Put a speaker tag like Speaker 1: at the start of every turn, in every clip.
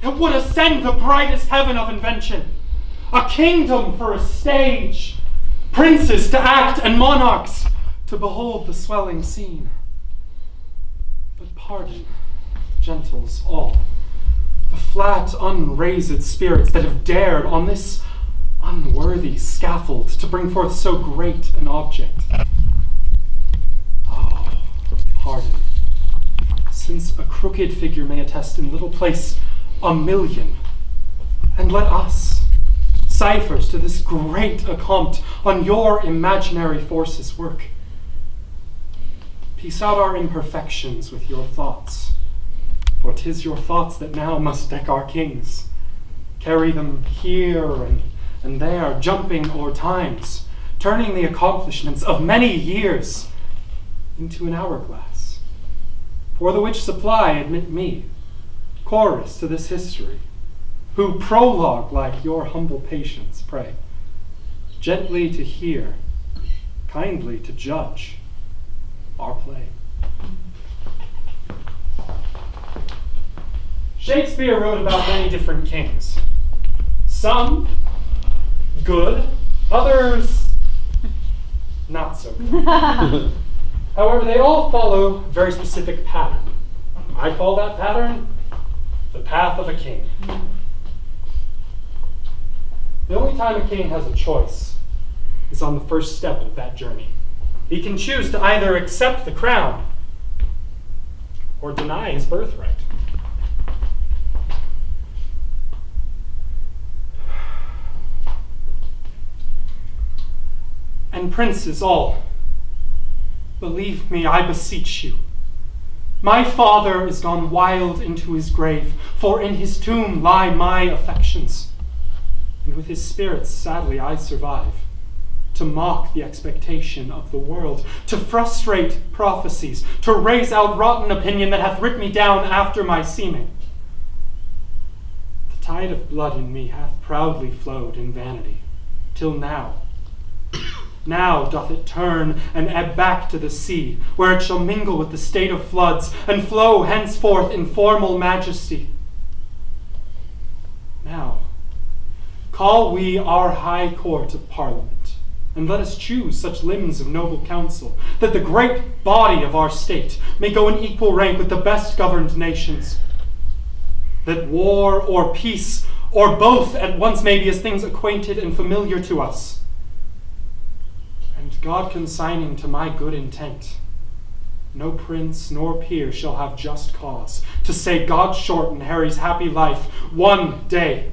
Speaker 1: It would ascend the brightest heaven of invention, a kingdom for a stage, princes to act and monarchs to behold the swelling scene. But pardon, gentles all, the flat, unraised spirits that have dared on this unworthy scaffold to bring forth so great an object. Oh, pardon, since a crooked figure may attest in little place 1,000,000, and let us, ciphers to this great accompt on your imaginary forces work, piece out our imperfections with your thoughts, for 'tis your thoughts that now must deck our kings, carry them here and there, jumping o'er times, turning the accomplishments of many years into an hourglass, for the which supply admit me, chorus to this history, who prologue like your humble patience pray, gently to hear, kindly to judge our play. Shakespeare wrote about many different kings. Some good, others not so good. However, they all follow a very specific pattern. I call that pattern the path of a king. The only time a king has a choice is on the first step of that journey. He can choose to either accept the crown or deny his birthright. And princes all, believe me, I beseech you, my father is gone wild into his grave, for in his tomb lie my affections, and with his spirits sadly I survive, to mock the expectation of the world, to frustrate prophecies, to raise out rotten opinion that hath writ me down after my seeming. The tide of blood in me hath proudly flowed in vanity, till now. Now doth it turn and ebb back to the sea, where it shall mingle with the state of floods, and flow henceforth in formal majesty. Now, call we our high court of parliament, and let us choose such limbs of noble counsel, that the great body of our state may go in equal rank with the best governed nations, that war or peace, or both at once may be as things acquainted and familiar to us. And God consigning to my good intent, no prince nor peer shall have just cause to say God shorten Harry's happy life one day.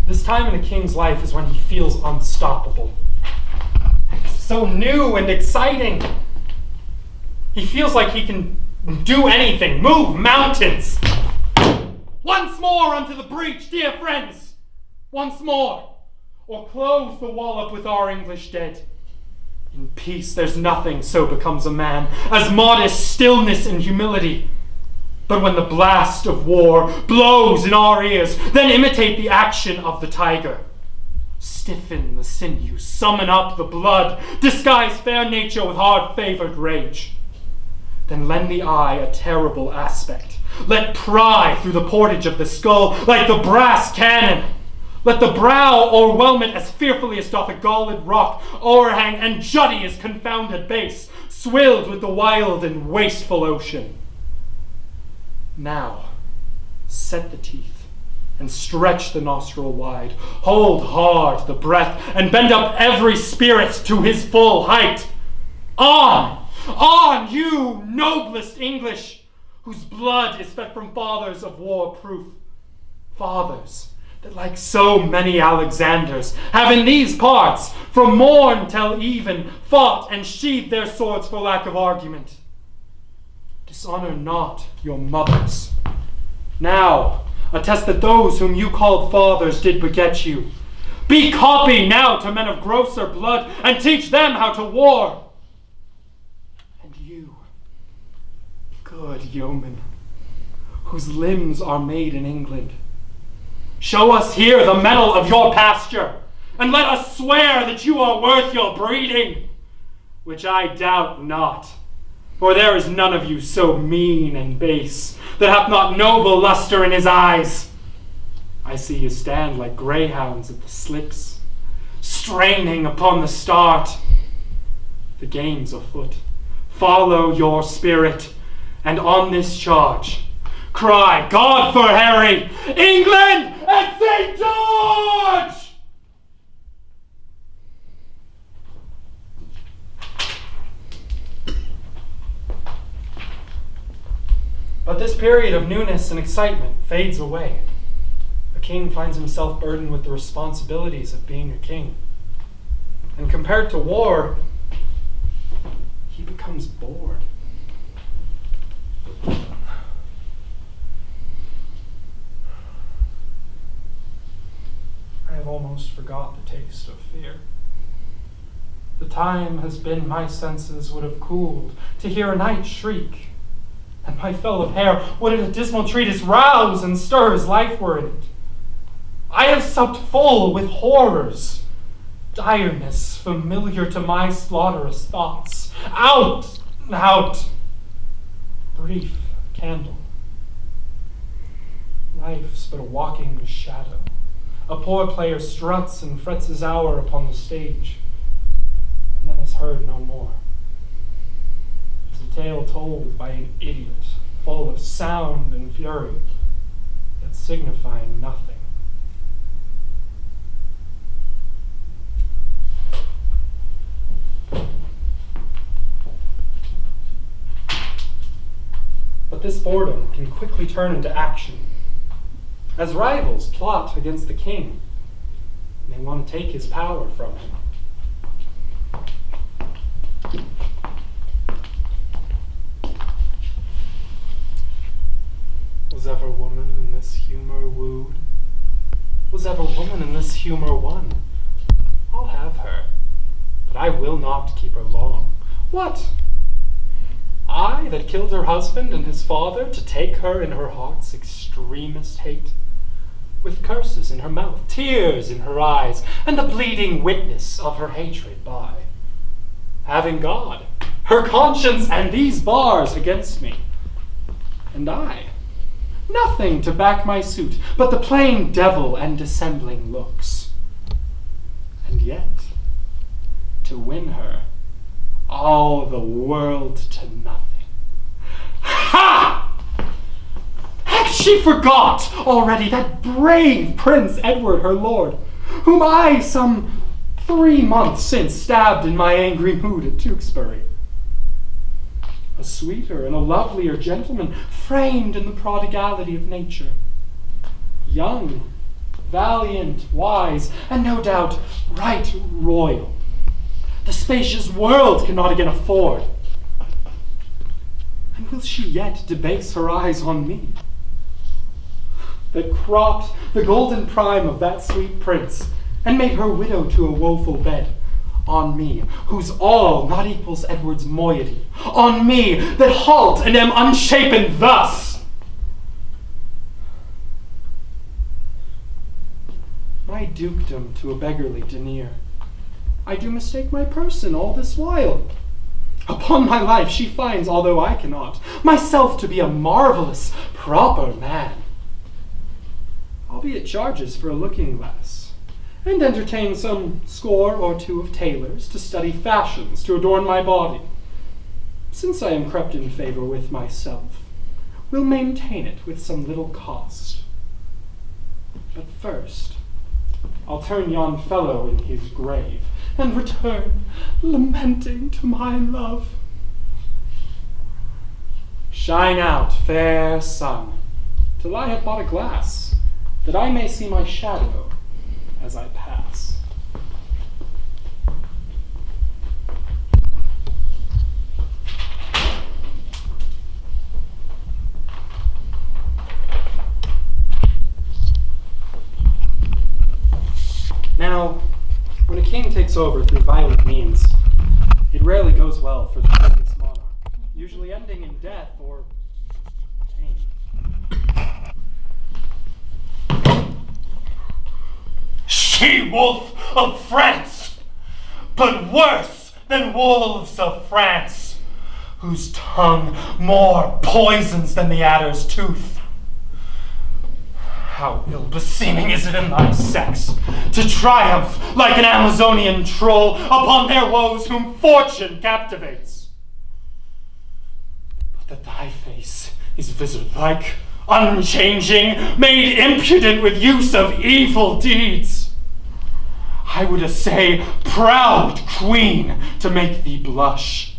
Speaker 1: This time in a king's life is when he feels unstoppable. It's so new and exciting. He feels like he can do anything, move mountains. Once more unto the breach, dear friends, once more, or close the wall up with our English dead. In peace there's nothing so becomes a man as modest stillness and humility. But when the blast of war blows in our ears, then imitate the action of the tiger. Stiffen the sinews, summon up the blood, disguise fair nature with hard-favored rage. Then lend the eye a terrible aspect. Let pry through the portage of the skull like the brass cannon. Let the brow o'erwhelm it as fearfully as doth a galled rock o'erhang and jutty his confounded base, swilled with the wild and wasteful ocean. Now, set the teeth and stretch the nostril wide. Hold hard the breath and bend up every spirit to his full height. On! On, you noblest English, whose blood is fed from fathers of war proof. Fathers that, like so many Alexanders, have in these parts, from morn till even, fought and sheathed their swords for lack of argument. Dishonor not your mothers. Now, attest that those whom you called fathers did beget you. Be copy now to men of grosser blood, and teach them how to war. Good yeoman, whose limbs are made in England, show us here the mettle of your pasture. and let us swear that you are worth your breeding, which I doubt not. For there is none of you so mean and base, that hath not noble lustre in his eyes. I see you stand like greyhounds at the slips, straining upon the start. The game's afoot. Follow your spirit, and on this charge, cry, God for Harry, England and St. George! But this period of newness and excitement fades away. A king finds himself burdened with the responsibilities of being a king. And compared to war, he becomes bored. I have almost forgot the taste of fear. The time has been my senses would have cooled to hear a night shriek, and my fill of hair would at a dismal treatise rouse and stir as life were in it. I have supped full with horrors, direness familiar to my slaughterous thoughts. Out, out, brief candle. Life's but a walking shadow. A poor player struts and frets his hour upon the stage, and then is heard no more. A tale told by an idiot, full of sound and fury, yet signifying nothing. But this boredom can quickly turn into action, as rivals plot against the king. They want to take his power from him. Was ever woman in this humor wooed? Was ever woman in this humor won? I'll have her, but I will not keep her long. What? I that killed her husband and his father to take her in her heart's extremest hate, with curses in her mouth, tears in her eyes, and the bleeding witness of her hatred by, having God, her conscience, and these bars against me, and I, nothing to back my suit, but the plain devil and dissembling looks. And yet, to win her, all the world to nothing. Ha! Hath she forgot already that brave Prince Edward her lord, whom I some 3 months since stabbed in my angry mood at Tewkesbury? A sweeter and a lovelier gentleman, framed in the prodigality of nature. Young, valiant, wise, and no doubt right royal. The spacious world cannot again afford. And will she yet debase her eyes on me, that cropped the golden prime of that sweet prince, and made her widow to a woeful bed? On me, whose all not equals Edward's moiety. On me, that halt and am unshapen thus. My dukedom to a beggarly denier, I do mistake my person all this while. Upon my life she finds, although I cannot, myself to be a marvelous, proper man. Albeit charges for a looking glass, and entertain some score or two of tailors to study fashions to adorn my body. Since I am crept in favor with myself, will maintain it with some little cost. But first, I'll turn yon fellow in his grave, and return lamenting to my love. Shine out, fair sun, till I have bought a glass, that I may see my shadow as I pass. Now, when a king takes over through violent means, it rarely goes well for the previous monarch, usually ending in death or pain. she-wolf of France, but worse than wolves of France, whose tongue more poisons than the adder's tooth. How ill-beseeming is it in thy sex to triumph like an Amazonian troll upon their woes whom fortune captivates. But that thy face is visard-like, unchanging, made impudent with use of evil deeds, I would essay, proud queen, to make thee blush,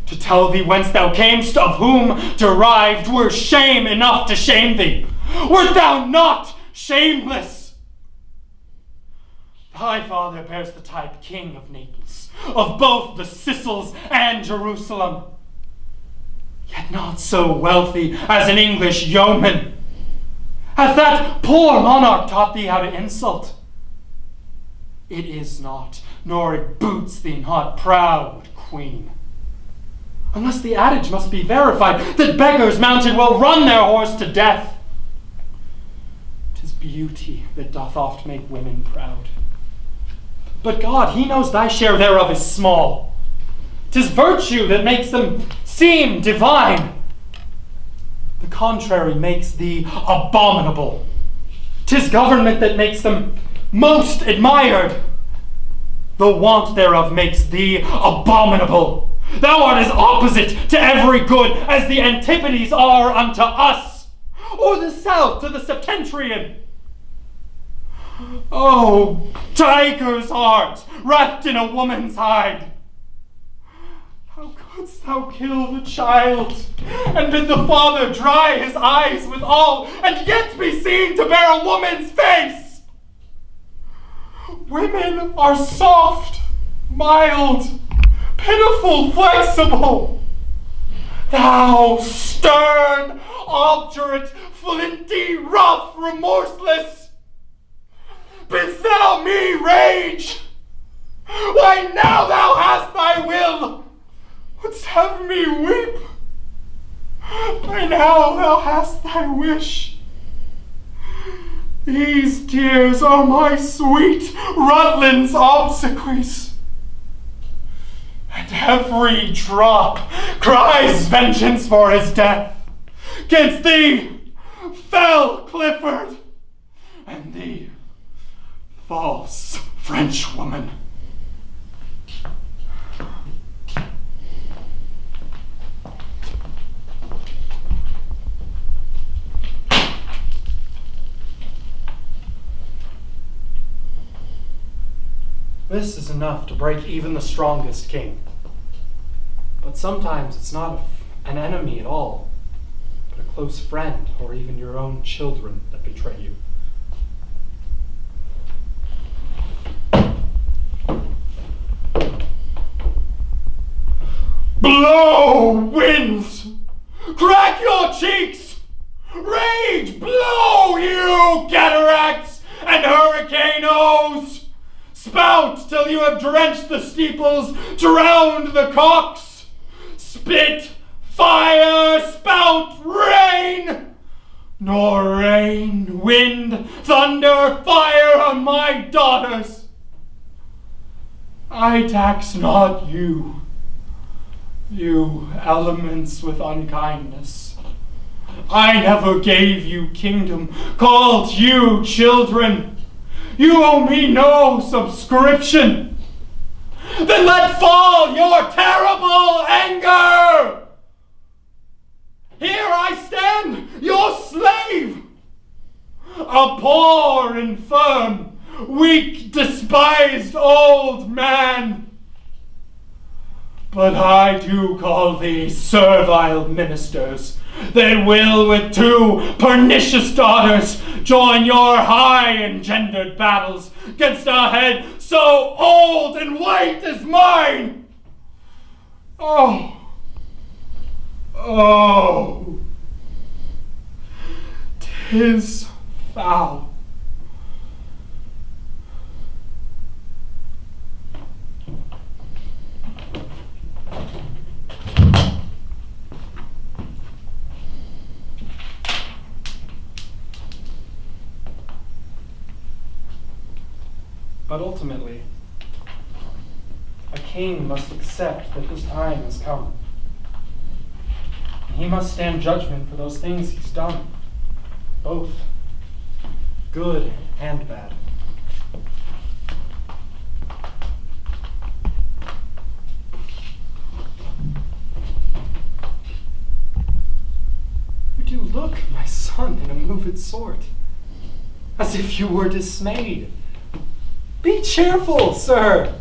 Speaker 1: to tell thee whence thou camest, of whom derived were shame enough to shame thee. Wert thou not shameless? Thy father bears the type king of Naples, of both the Sicils and Jerusalem, yet not so wealthy as an English yeoman. Hath that poor monarch taught thee how to insult? It is not, nor it boots thee not, proud queen. Unless the adage must be verified, that beggars mounted will run their horse to death. 'Tis beauty that doth oft make women proud. But God, he knows thy share thereof is small. 'Tis virtue that makes them seem divine. The contrary makes thee abominable. 'Tis government that makes them most admired. The want thereof makes thee abominable. Thou art as opposite to every good as the Antipodes are unto us, or the south to the Septentrian. Oh, tiger's heart wrapped in a woman's hide! How couldst thou kill the child, and bid the father dry his eyes withal, and yet be seen to bear a woman's face? Women are soft, mild, pitiful, flexible. Thou stern, obdurate, flinty, rough, remorseless, bidst thou me rage? Why, now thou hast thy will, wouldst have me weep? Why, now thou hast thy wish. These tears are my sweet Rutland's obsequies, and every drop cries vengeance for his death. 'Gainst thee, fell Clifford, and thee, false Frenchwoman. This is enough to break even the strongest king. But sometimes it's not an enemy at all, but a close friend, or even your own children that betray you. Blow, winds! Crack your cheeks! Rage, blow, you cataracts and hurricanes! Spout till you have drenched the steeples, drowned the cocks! Spit, fire, spout, rain! Nor rain, wind, thunder, fire on my daughters! I tax not you, you elements with unkindness. I never gave you kingdom, called you children. You owe me no subscription. Then let fall your terrible anger. Here I stand, your slave, a poor, infirm, weak, despised old man. But I do call thee servile ministers that will with two pernicious daughters join your high engendered battles against a head so old and white as mine. Oh, oh, 'tis foul. But ultimately, a king must accept that his time has come. And he must stand judgment for those things he's done, both good and bad. You do look, my son, in a moved sort, as if you were dismayed. Be cheerful, sir.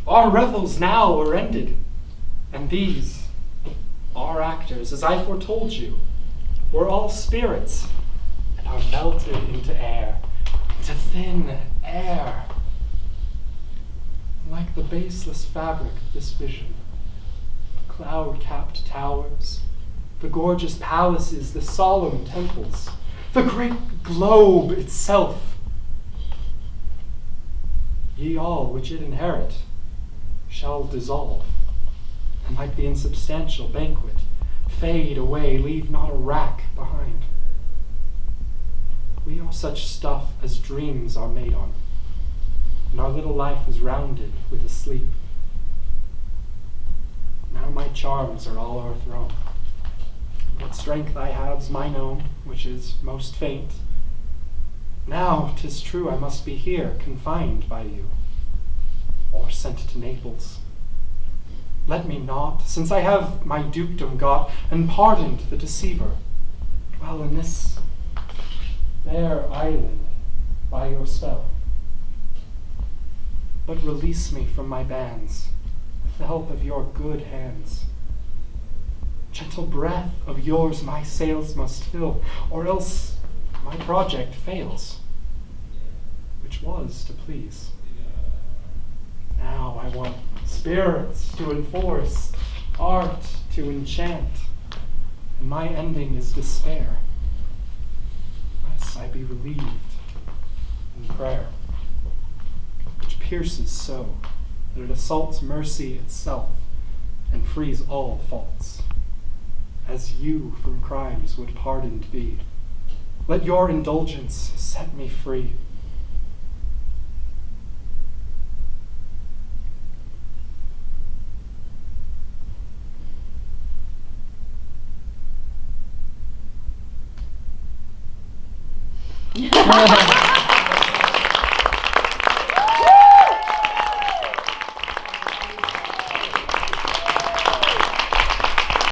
Speaker 1: Our revels now are ended, and these, our actors, as I foretold you, were all spirits, and are melted into air, into thin air. Like the baseless fabric of this vision, the cloud-capped towers, the gorgeous palaces, the solemn temples, the great globe itself, ye all which it inherit shall dissolve, and like the insubstantial banquet, fade away, leave not a rack behind. We are such stuff as dreams are made on, and our little life is rounded with a sleep. Now my charms are all o'erthrown. What strength I have's mine own, which is most faint. Now 'tis true I must be here, confined by you, or sent to Naples. Let me not, since I have my dukedom got, and pardoned the deceiver, dwell in this fair island by your spell. But release me from my bands, with the help of your good hands. Gentle breath of yours my sails must fill, or else my project fails, which was to please. Now I want spirits to enforce, art to enchant, and my ending is despair, lest I be relieved in prayer, which pierces so that it assaults mercy itself and frees all faults, as you from crimes would pardoned be. Let your indulgence set me free.
Speaker 2: Yeah.